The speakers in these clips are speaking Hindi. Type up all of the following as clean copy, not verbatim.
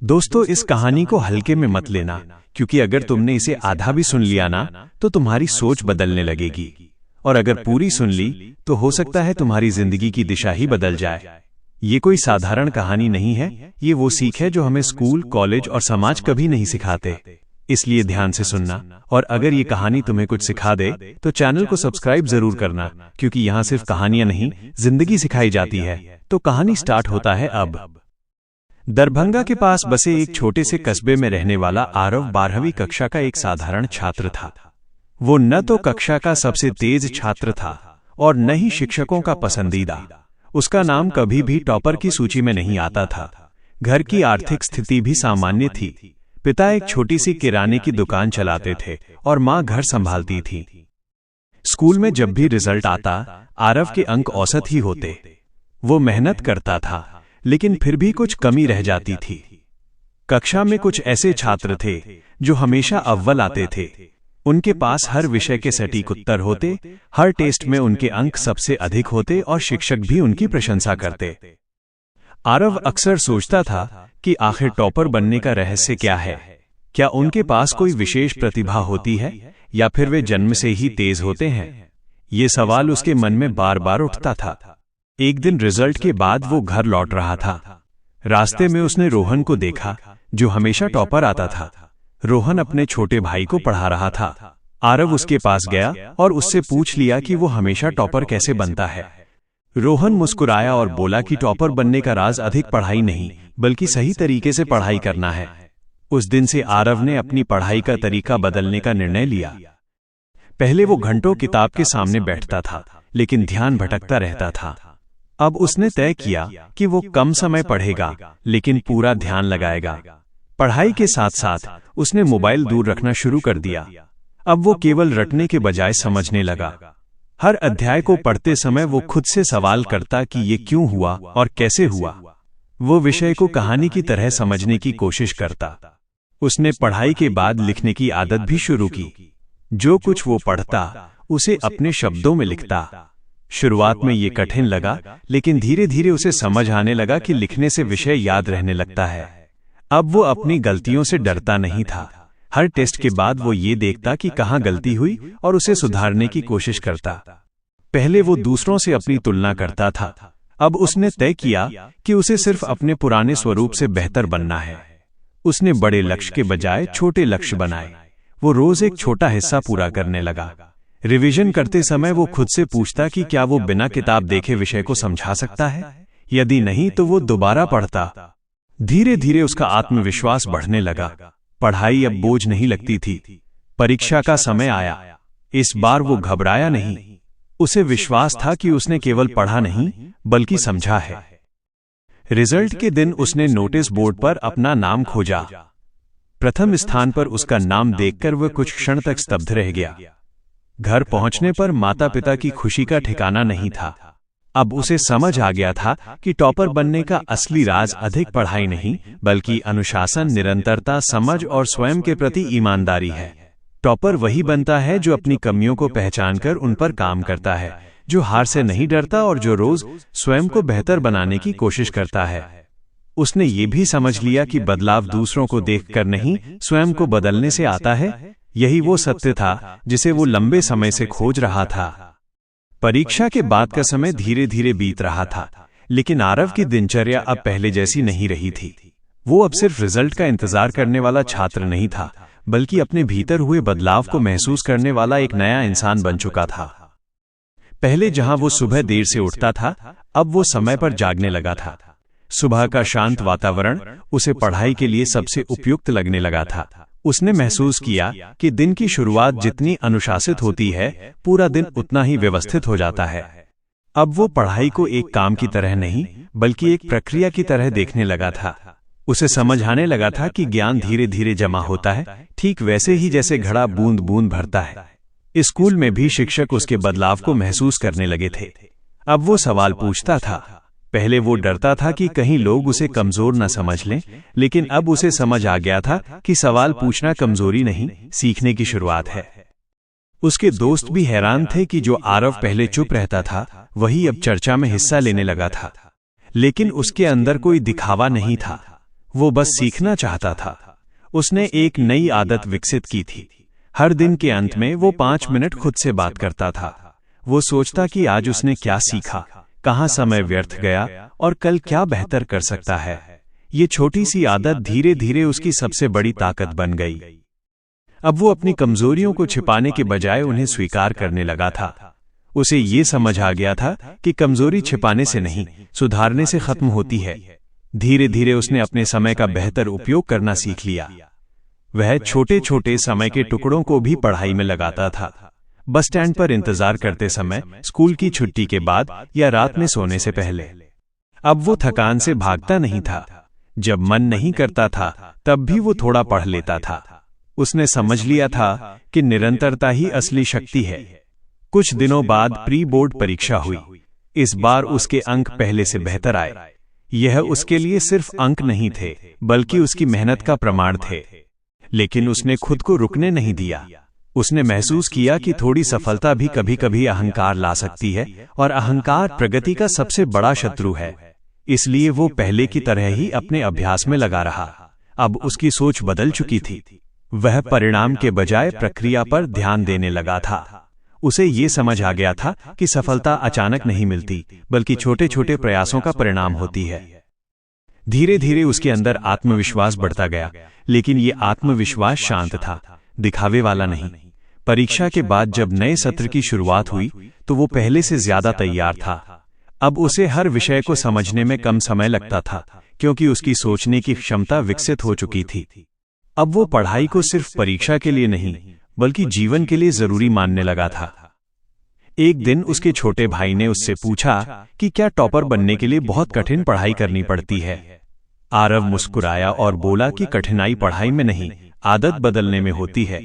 दोस्तों, इस कहानी को हल्के में मत लेना, क्योंकि अगर तुमने इसे आधा भी सुन लिया ना तो तुम्हारी सोच बदलने लगेगी, और अगर पूरी सुन ली तो हो सकता है तुम्हारी जिंदगी की दिशा ही बदल जाए। ये कोई साधारण कहानी नहीं है, ये वो सीख है जो हमें स्कूल, कॉलेज और समाज कभी नहीं सिखाते। इसलिए ध्यान से सुनना, और अगर ये कहानी तुम्हें कुछ सिखा दे तो चैनल को सब्सक्राइब जरूर करना, क्योंकि यहाँ सिर्फ कहानियां नहीं, जिंदगी सिखाई जाती है। तो कहानी स्टार्ट होता है अब। दरभंगा के पास बसे एक छोटे से कस्बे में रहने वाला आरव 12वीं कक्षा का एक साधारण छात्र था। वो न तो कक्षा का सबसे तेज छात्र था और न ही शिक्षकों का पसंदीदा। उसका नाम कभी भी टॉपर की सूची में नहीं आता था। घर की आर्थिक स्थिति भी सामान्य थी। पिता एक छोटी सी किराने की दुकान चलाते थे और माँ घर संभालती थी। स्कूल में जब भी रिजल्ट आता, आरव के अंक औसत ही होते। वो मेहनत करता था, लेकिन फिर भी कुछ कमी रह जाती थी। कक्षा में कुछ ऐसे छात्र थे जो हमेशा अव्वल आते थे। उनके पास हर विषय के सटीक उत्तर होते, हर टेस्ट में उनके अंक सबसे अधिक होते और शिक्षक भी उनकी प्रशंसा करते। आरव अक्सर सोचता था कि आखिर टॉपर बनने का रहस्य क्या है। क्या उनके पास कोई विशेष प्रतिभा होती है, या फिर वे जन्म से ही तेज होते हैं? ये सवाल उसके मन में बार बार उठता था। एक दिन रिजल्ट के बाद वो घर लौट रहा था। रास्ते में उसने रोहन को देखा, जो हमेशा टॉपर आता था। रोहन अपने छोटे भाई को पढ़ा रहा था। आरव उसके पास गया और उससे पूछ लिया कि वो हमेशा टॉपर कैसे बनता है। रोहन मुस्कुराया और बोला कि टॉपर बनने का राज अधिक पढ़ाई नहीं, बल्कि सही तरीके से पढ़ाई करना है। उस दिन से आरव ने अपनी पढ़ाई का तरीका बदलने का निर्णय लिया। पहले वो घंटों किताब के सामने बैठता था, लेकिन ध्यान भटकता रहता था। अब उसने तय किया कि वो कम समय पढ़ेगा, लेकिन पूरा ध्यान लगाएगा। पढ़ाई के साथ साथ उसने मोबाइल दूर रखना शुरू कर दिया। अब वो केवल रटने के बजाय समझने लगा। हर अध्याय को पढ़ते समय वो खुद से सवाल करता कि ये क्यों हुआ और कैसे हुआ। वो विषय को कहानी की तरह समझने की कोशिश करता। उसने पढ़ाई के बाद लिखने की आदत भी शुरू की। जो कुछ वो पढ़ता उसे अपने शब्दों में लिखता। शुरुआत में ये कठिन लगा, लेकिन धीरे धीरे उसे समझ आने लगा कि लिखने से विषय याद रहने लगता है। अब वो अपनी गलतियों से डरता नहीं था। हर टेस्ट के बाद वो ये देखता कि कहाँ गलती हुई और उसे सुधारने की कोशिश करता। पहले वो दूसरों से अपनी तुलना करता था। अब उसने तय किया कि उसे सिर्फ अपने पुराने स्वरूप से बेहतर बनना है। उसने बड़े लक्ष्य के बजाय छोटे लक्ष्य बनाए। वो रोज एक छोटा हिस्सा पूरा करने लगा। रिवीजन करते समय वो खुद से पूछता कि क्या वो बिना किताब देखे विषय को समझा सकता है। यदि नहीं तो वो दोबारा पढ़ता। धीरे धीरे उसका आत्मविश्वास बढ़ने लगा। पढ़ाई अब बोझ नहीं लगती थी। परीक्षा का समय आया। इस बार वो घबराया नहीं। उसे विश्वास था कि उसने केवल पढ़ा नहीं, बल्कि समझा है। रिजल्ट के दिन उसने नोटिस बोर्ड पर अपना नाम खोजा। प्रथम स्थान पर उसका नाम देखकर वह कुछ क्षण तक स्तब्ध रह गया। घर पहुंचने पर माता पिता की खुशी का ठिकाना नहीं था। अब उसे समझ आ गया था कि टॉपर बनने का असली राज अधिक पढ़ाई नहीं, बल्कि अनुशासन, निरंतरता, समझ और स्वयं के प्रति ईमानदारी है। टॉपर वही बनता है जो अपनी कमियों को पहचानकर उन पर काम करता है, जो हार से नहीं डरता और जो रोज स्वयं को बेहतर बनाने की कोशिश करता है। उसने ये भी समझ लिया कि बदलाव दूसरों को देखकर नहीं, स्वयं को बदलने से आता है। यही वो सत्य था जिसे वो लंबे समय से खोज रहा था। परीक्षा के बाद का समय धीरे धीरे बीत रहा था, लेकिन आरव की दिनचर्या अब पहले जैसी नहीं रही थी। वो अब सिर्फ रिजल्ट का इंतजार करने वाला छात्र नहीं था, बल्कि अपने भीतर हुए बदलाव को महसूस करने वाला एक नया इंसान बन चुका था। पहले जहां वो सुबह देर से उठता था, अब वो समय पर जागने लगा था। सुबह का शांत वातावरण उसे पढ़ाई के लिए सबसे उपयुक्त लगने लगा था। उसने महसूस किया कि दिन की शुरुआत जितनी अनुशासित होती है, पूरा दिन उतना ही व्यवस्थित हो जाता है। अब वो पढ़ाई को एक काम की तरह नहीं, बल्कि एक प्रक्रिया की तरह देखने लगा था। उसे समझ आने लगा था कि ज्ञान धीरे धीरे जमा होता है, ठीक वैसे ही जैसे घड़ा बूंद बूंद भरता है। स्कूल में भी शिक्षक उसके बदलाव को महसूस करने लगे थे। अब वो सवाल पूछता था। पहले वो डरता था कि कहीं लोग उसे कमजोर न समझ लें, लेकिन अब उसे समझ आ गया था कि सवाल पूछना कमजोरी नहीं, सीखने की शुरुआत है। उसके दोस्त भी हैरान थे कि जो आरव पहले चुप रहता था, वही अब चर्चा में हिस्सा लेने लगा था। लेकिन उसके अंदर कोई दिखावा नहीं था। वो बस सीखना चाहता था। उसने एक नई आदत विकसित की थी। हर दिन के अंत में वो 5 मिनट खुद से बात करता था। वो सोचता कि आज उसने क्या सीखा, कहाँ समय व्यर्थ गया और कल क्या बेहतर कर सकता है। ये छोटी सी आदत धीरे धीरे उसकी सबसे बड़ी ताकत बन गई। अब वो अपनी कमजोरियों को छिपाने के बजाय उन्हें स्वीकार करने लगा था। उसे ये समझ आ गया था कि कमजोरी छिपाने से नहीं, सुधारने से खत्म होती है। धीरे धीरे उसने अपने समय का बेहतर उपयोग करना सीख लिया। वह छोटे छोटे समय के टुकड़ों को भी पढ़ाई में लगाता था। बस स्टैंड पर इंतजार करते समय, स्कूल की छुट्टी के बाद या रात में सोने से पहले। अब वो थकान से भागता नहीं था। जब मन नहीं करता था तब भी वो थोड़ा पढ़ लेता था। उसने समझ लिया था कि निरंतरता ही असली शक्ति है। कुछ दिनों बाद प्री बोर्ड परीक्षा हुई। इस बार उसके अंक पहले से बेहतर आए। यह उसके लिए सिर्फ अंक नहीं थे, बल्कि उसकी मेहनत का प्रमाण थे। लेकिन उसने खुद को रुकने नहीं दिया। उसने महसूस किया कि थोड़ी सफलता भी कभी कभी अहंकार ला सकती है, और अहंकार प्रगति का सबसे बड़ा शत्रु है। इसलिए वो पहले की तरह ही अपने अभ्यास में लगा रहा। अब उसकी सोच बदल चुकी थी। वह परिणाम के बजाय प्रक्रिया पर ध्यान देने लगा था। उसे ये समझ आ गया था कि सफलता अचानक नहीं मिलती, बल्कि छोटे छोटे प्रयासों का परिणाम होती है। धीरे धीरे उसके अंदर आत्मविश्वास बढ़ता गया, लेकिन ये आत्मविश्वास शांत था, दिखावे वाला नहीं। परीक्षा के बाद जब नए सत्र की शुरुआत हुई तो वो पहले से ज्यादा तैयार था। अब उसे हर विषय को समझने में कम समय लगता था, क्योंकि उसकी सोचने की क्षमता विकसित हो चुकी थी। अब वो पढ़ाई को सिर्फ परीक्षा के लिए नहीं, बल्कि जीवन के लिए जरूरी मानने लगा था। एक दिन उसके छोटे भाई ने उससे पूछा कि क्या टॉपर बनने के लिए बहुत कठिन पढ़ाई करनी पड़ती है। आरव मुस्कुराया और बोला कि कठिनाई पढ़ाई में नहीं, आदत बदलने में होती है।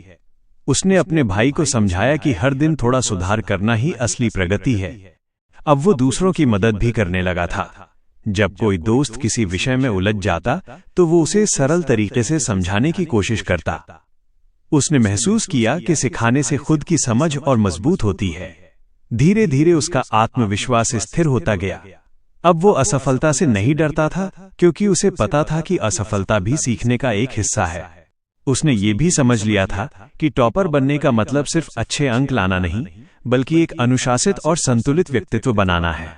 उसने अपने भाई को समझाया कि हर दिन थोड़ा सुधार करना ही असली प्रगति है। अब वो दूसरों की मदद भी करने लगा था। जब कोई दोस्त किसी विषय में उलझ जाता तो वो उसे सरल तरीके से समझाने की कोशिश करता। उसने महसूस किया कि सिखाने से खुद की समझ और मजबूत होती है। धीरे धीरे उसका आत्मविश्वास स्थिर होता गया। अब वो असफलता से नहीं डरता था, क्योंकि उसे पता था कि असफलता भी सीखने का एक हिस्सा है। उसने ये भी समझ लिया था कि टॉपर बनने का मतलब सिर्फ अच्छे अंक लाना नहीं, बल्कि एक अनुशासित और संतुलित व्यक्तित्व बनाना है।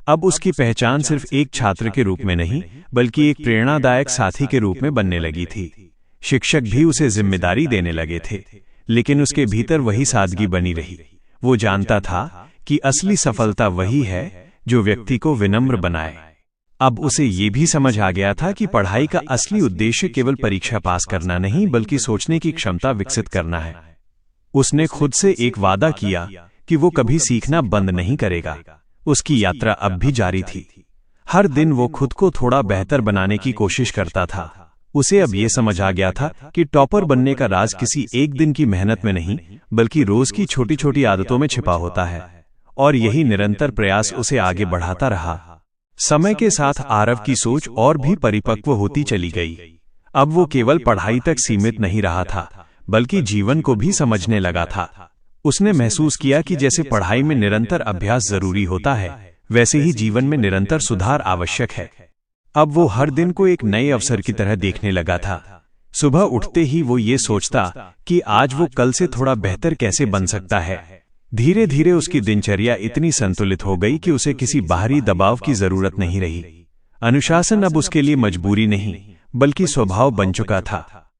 अब उसकी पहचान सिर्फ एक छात्र के रूप में नहीं, बल्कि एक प्रेरणादायक साथी के रूप में बनने लगी थी। शिक्षक भी उसे जिम्मेदारी देने लगे थे, लेकिन उसके भीतर वही सादगी बनी रही। वो जानता था कि असली सफलता वही है जो व्यक्ति को विनम्र बनाए। अब उसे ये भी समझ आ गया था कि पढ़ाई का असली उद्देश्य केवल परीक्षा पास करना नहीं, बल्कि सोचने की क्षमता विकसित करना है। उसने खुद से एक वादा किया कि वो कभी सीखना बंद नहीं करेगा। उसकी यात्रा अब भी जारी थी। हर दिन वो खुद को थोड़ा बेहतर बनाने की कोशिश करता था। उसे अब ये समझ आ गया था कि टॉपर बनने का राज किसी एक दिन की मेहनत में नहीं, बल्कि रोज की छोटी छोटी आदतों में छिपा होता है। और यही निरंतर प्रयास उसे आगे बढ़ाता रहा। समय के साथ आरव की सोच और भी परिपक्व होती चली गई। अब वो केवल पढ़ाई तक सीमित नहीं रहा था, बल्कि जीवन को भी समझने लगा था। उसने महसूस किया कि जैसे पढ़ाई में निरंतर अभ्यास जरूरी होता है, वैसे ही जीवन में निरंतर सुधार आवश्यक है। अब वो हर दिन को एक नए अवसर की तरह देखने लगा था। सुबह उठते ही वो ये सोचता कि आज वो कल से थोड़ा बेहतर कैसे बन सकता है। धीरे धीरे उसकी दिनचर्या इतनी संतुलित हो गई कि उसे किसी बाहरी दबाव की जरूरत नहीं रही। अनुशासन अब उसके लिए मजबूरी नहीं, बल्कि स्वभाव बन चुका था।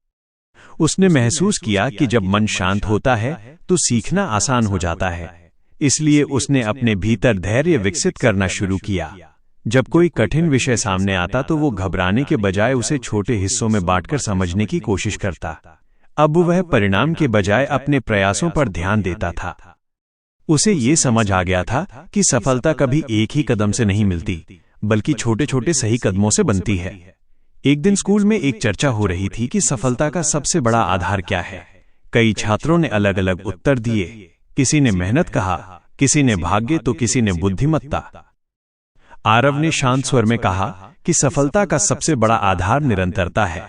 उसने महसूस किया कि जब मन शांत होता है तो सीखना आसान हो जाता है। इसलिए उसने अपने भीतर धैर्य विकसित करना शुरू किया। जब कोई कठिन विषय सामने आता तो वो घबराने के बजाय उसे छोटे हिस्सों में बांटकर समझने की कोशिश करता। अब वह परिणाम के बजाय अपने प्रयासों पर ध्यान देता था। उसे ये समझ आ गया था कि सफलता कभी एक ही कदम से नहीं मिलती, बल्कि छोटे छोटे सही कदमों से बनती है। एक दिन स्कूल में एक चर्चा हो रही थी कि सफलता का सबसे बड़ा आधार क्या है। कई छात्रों ने अलग अलग उत्तर दिए। किसी ने मेहनत कहा, किसी ने भाग्य, तो किसी ने बुद्धिमत्ता। आरव ने शांत स्वर में कहा कि सफलता का सबसे बड़ा आधार निरंतरता है।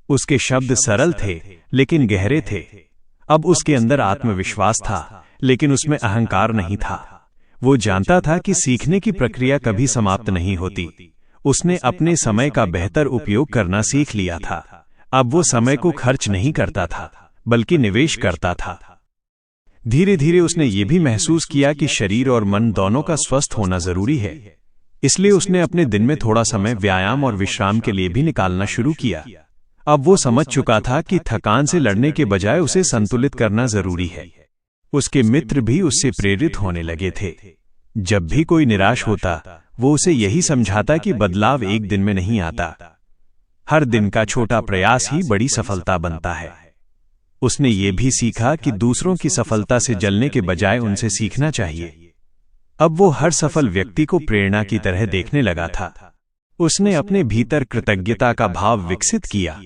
उसके शब्द सरल थे, लेकिन गहरे थे। अब उसके अंदर आत्मविश्वास था, लेकिन उसमें अहंकार नहीं था। वो जानता था कि सीखने की प्रक्रिया कभी समाप्त नहीं होती। उसने अपने समय का बेहतर उपयोग करना सीख लिया था। अब वो समय को खर्च नहीं करता था, बल्कि निवेश करता था। धीरे धीरे उसने ये भी महसूस किया कि शरीर और मन दोनों का स्वस्थ होना जरूरी है। इसलिए उसने अपने दिन में थोड़ा समय व्यायाम और विश्राम के लिए भी निकालना शुरू किया। अब वो समझ चुका था कि थकान से लड़ने के बजाय उसे संतुलित करना जरूरी है। उसके मित्र भी उससे प्रेरित होने लगे थे। जब भी कोई निराश होता, वो उसे यही समझाता कि बदलाव एक दिन में नहीं आता, हर दिन का छोटा प्रयास ही बड़ी सफलता बनता है। उसने ये भी सीखा कि दूसरों की सफलता से जलने के बजाय उनसे सीखना चाहिए। अब वो हर सफल व्यक्ति को प्रेरणा की तरह देखने लगा था। उसने अपने भीतर कृतज्ञता का भाव विकसित किया।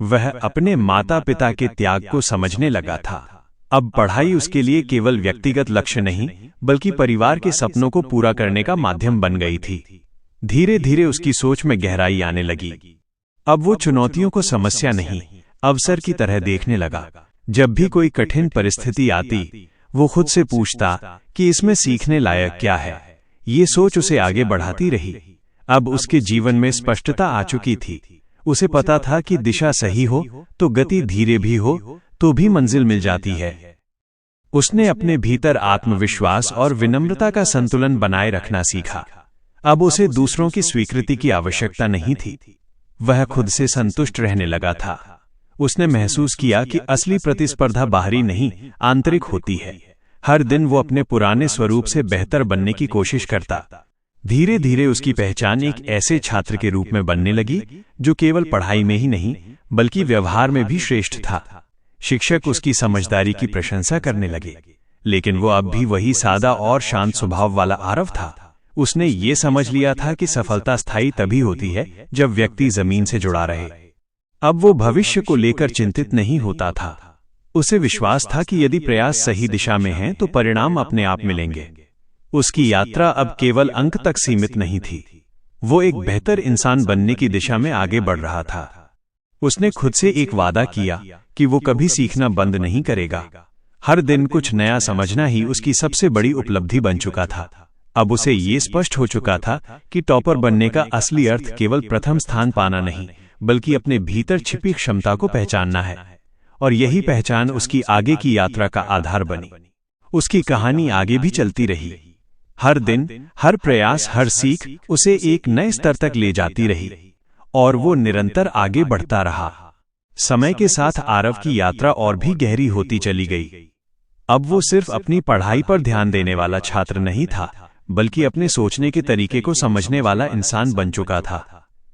वह अपने माता पिता के त्याग को समझने लगा था। अब पढ़ाई उसके लिए केवल व्यक्तिगत लक्ष्य नहीं, बल्कि परिवार के सपनों को पूरा करने का माध्यम बन गई थी। धीरे धीरे उसकी सोच में गहराई आने लगी। अब वो चुनौतियों को समस्या नहीं, अवसर की तरह देखने लगा। जब भी कोई कठिन परिस्थिति आती, वो खुद से पूछता कि इसमें सीखने लायक क्या है। ये सोच उसे आगे बढ़ाती रही। अब उसके जीवन में स्पष्टता आ चुकी थी। उसे पता था कि दिशा सही हो तो गति धीरे भी हो तो भी मंजिल मिल जाती है। उसने अपने भीतर आत्मविश्वास और विनम्रता का संतुलन बनाए रखना सीखा। अब उसे दूसरों की स्वीकृति की आवश्यकता नहीं थी। वह खुद से संतुष्ट रहने लगा था। उसने महसूस किया कि असली प्रतिस्पर्धा बाहरी नहीं, आंतरिक होती है। हर दिन वो अपने पुराने स्वरूप से बेहतर बनने की कोशिश करता। धीरे धीरे उसकी पहचान एक ऐसे छात्र के रूप में बनने लगी जो केवल पढ़ाई में ही नहीं, बल्कि व्यवहार में भी श्रेष्ठ था। शिक्षक उसकी समझदारी की प्रशंसा करने लगे, लेकिन वो अब भी वही सादा और शांत स्वभाव वाला आरव था। उसने ये समझ लिया था कि सफलता स्थायी तभी होती है जब व्यक्ति जमीन से जुड़ा रहे। अब वो भविष्य को लेकर चिंतित नहीं होता था। उसे विश्वास था कि यदि प्रयास सही दिशा में हैं तो परिणाम अपने आप मिलेंगे। उसकी यात्रा अब केवल अंक तक सीमित नहीं थी। वो एक बेहतर इंसान बनने की दिशा में आगे बढ़ रहा था। उसने खुद से एक वादा किया कि वो कभी सीखना बंद नहीं करेगा। हर दिन कुछ नया समझना ही उसकी सबसे बड़ी उपलब्धि बन चुका था। अब उसे ये स्पष्ट हो चुका था कि टॉपर बनने का असली अर्थ केवल प्रथम स्थान पाना नहीं, बल्कि अपने भीतर छिपी क्षमता को पहचानना है। और यही पहचान उसकी आगे की यात्रा का आधार बनी। उसकी कहानी आगे भी चलती रही। हर दिन, हर प्रयास, हर सीख उसे एक नए स्तर तक ले जाती रही, और वो निरंतर आगे बढ़ता रहा। समय के साथ आरव की यात्रा और भी गहरी होती चली गई। अब वो सिर्फ अपनी पढ़ाई पर ध्यान देने वाला छात्र नहीं था, बल्कि अपने सोचने के तरीके को समझने वाला इंसान बन चुका था।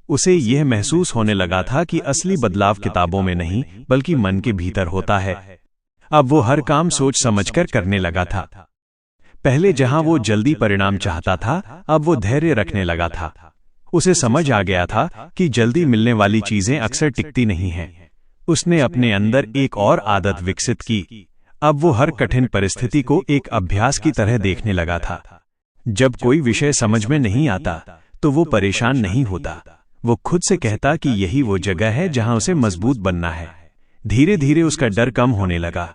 उसे यह महसूस होने लगा था कि असली बदलाव किताबों में नहीं, बल्कि मन के भीतर होता है। अब वो हर काम सोच समझकर करने लगा था। पहले जहां वो जल्दी परिणाम चाहता था, अब वो धैर्य रखने लगा था। उसे समझ आ गया था कि जल्दी मिलने वाली चीजें अक्सर टिकती नहीं हैं। उसने अपने अंदर एक और आदत विकसित की। अब वो हर कठिन परिस्थिति को एक अभ्यास की तरह देखने लगा था। जब कोई विषय समझ में नहीं आता, तो वो परेशान नहीं होता। वो खुद से कहता कि यही वो जगह है जहां उसे मजबूत बनना है। धीरे धीरे उसका डर कम होने लगा।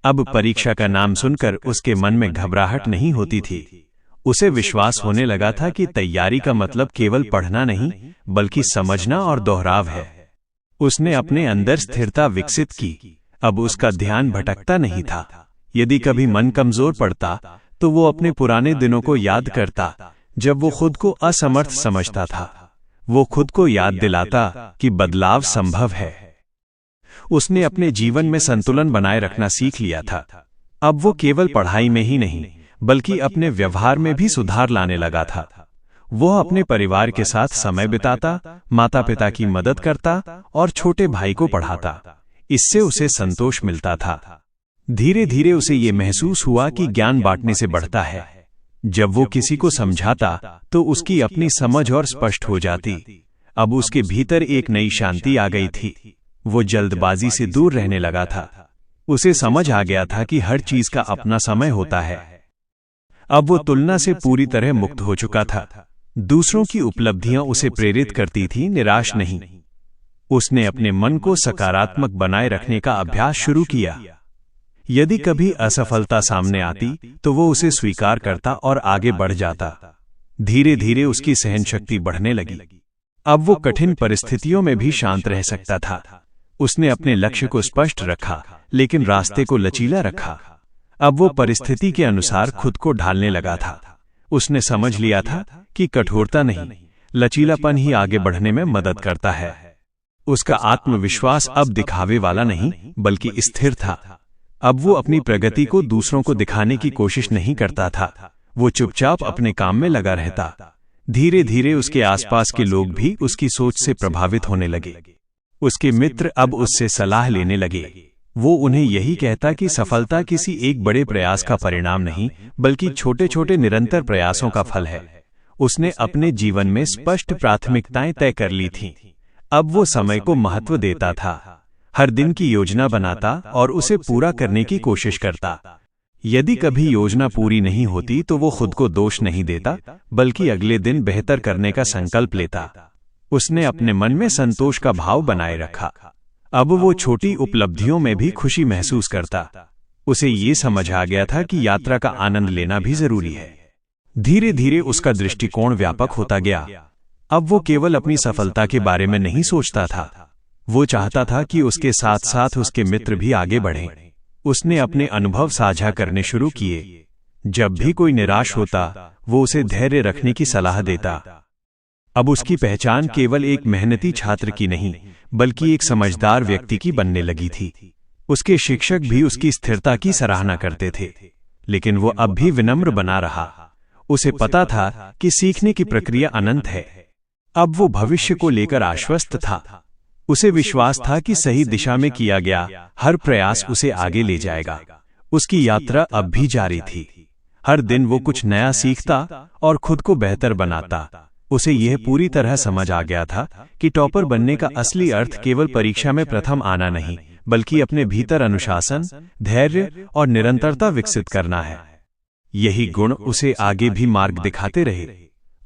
अब परीक्षा का नाम सुनकर उसके मन में घबराहट नहीं होती थी। उसे विश्वास होने लगा था कि तैयारी का मतलब केवल पढ़ना नहीं, बल्कि समझना और दोहराव है। उसने अपने अंदर स्थिरता विकसित की। अब उसका ध्यान भटकता नहीं था। यदि कभी मन कमजोर पड़ता, तो वो अपने पुराने दिनों को याद करता, जब वो खुद को असमर्थ समझता था। वो खुद को याद दिलाता कि बदलाव संभव है। उसने अपने जीवन में संतुलन बनाए रखना सीख लिया था। अब वो केवल पढ़ाई में ही नहीं, बल्कि अपने व्यवहार में भी सुधार लाने लगा था। वो अपने परिवार के साथ समय बिताता, माता पिता की मदद करता और छोटे भाई को पढ़ाता। इससे उसे संतोष मिलता था। धीरे धीरे उसे ये महसूस हुआ कि ज्ञान बांटने से बढ़ता है। जब वो किसी को समझाता, तो उसकी अपनी समझ और स्पष्ट हो जाती। अब उसके भीतर एक नई शांति आ गई थी। वो जल्दबाजी से दूर रहने लगा था। उसे समझ आ गया था कि हर चीज का अपना समय होता है। अब वो तुलना से पूरी तरह मुक्त हो चुका था। दूसरों की उपलब्धियां उसे प्रेरित करती थी, निराश नहीं। उसने अपने मन को सकारात्मक बनाए रखने का अभ्यास शुरू किया। यदि कभी असफलता सामने आती, तो वो उसे स्वीकार करता और आगे बढ़ जाता। धीरे धीरे उसकी सहनशक्ति बढ़ने लगी। अब वो कठिन परिस्थितियों में भी शांत रह सकता था। उसने अपने लक्ष्य को स्पष्ट रखा, लेकिन रास्ते को लचीला रखा। अब वो परिस्थिति के अनुसार खुद को ढालने लगा था। उसने समझ लिया था कि कठोरता नहीं, लचीलापन ही आगे बढ़ने में मदद करता है। उसका आत्मविश्वास अब दिखावे वाला नहीं, बल्कि स्थिर था। अब वो अपनी प्रगति को दूसरों को दिखाने की कोशिश नहीं करता था। वो चुपचाप अपने काम में लगा रहता। धीरे धीरे उसके आसपास के लोग भी उसकी सोच से प्रभावित होने लगे। उसके मित्र अब उससे सलाह लेने लगे। वो उन्हें यही कहता कि सफलता किसी एक बड़े प्रयास का परिणाम नहीं, बल्कि छोटे छोटे निरंतर प्रयासों का फल है। उसने अपने जीवन में स्पष्ट प्राथमिकताएं तय कर ली थीं। अब वो समय को महत्व देता था, हर दिन की योजना बनाता और उसे पूरा करने की कोशिश करता। यदि कभी योजना पूरी नहीं होती तो वो खुद को दोष नहीं देता, बल्कि अगले दिन बेहतर करने का संकल्प लेता। उसने अपने मन में संतोष का भाव बनाए रखा। अब वो छोटी उपलब्धियों में भी खुशी महसूस करता। उसे ये समझ आ गया था कि यात्रा का आनंद लेना भी जरूरी है। धीरे धीरे उसका दृष्टिकोण व्यापक होता गया। अब वो केवल अपनी सफलता के बारे में नहीं सोचता था, वो चाहता था कि उसके साथ साथ उसके मित्र भी आगे बढ़ें। उसने अपने अनुभव साझा करने शुरू किए। जब भी कोई निराश होता, वो उसे धैर्य रखने की सलाह देता। अब उसकी पहचान केवल एक मेहनती छात्र की नहीं, बल्कि एक समझदार व्यक्ति की बनने लगी थी। उसके शिक्षक भी उसकी स्थिरता की सराहना करते थे, लेकिन वो अब भी विनम्र बना रहा। उसे पता था कि सीखने की प्रक्रिया अनंत है। अब वो भविष्य को लेकर आश्वस्त था। उसे विश्वास था कि सही दिशा में किया गया हर प्रयास उसे आगे ले जाएगा। उसकी यात्रा अब भी जारी थी। हर दिन वो कुछ नया सीखता और खुद को बेहतर बनाता। उसे यह पूरी तरह समझ आ गया था कि टॉपर बनने का असली अर्थ केवल परीक्षा में प्रथम आना नहीं, बल्कि अपने भीतर अनुशासन, धैर्य और निरंतरता विकसित करना है। यही गुण उसे आगे भी मार्ग दिखाते रहे,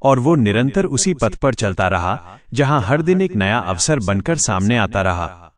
और वो निरंतर उसी पथ पर चलता रहा, जहां हर दिन एक नया अवसर बनकर सामने आता रहा।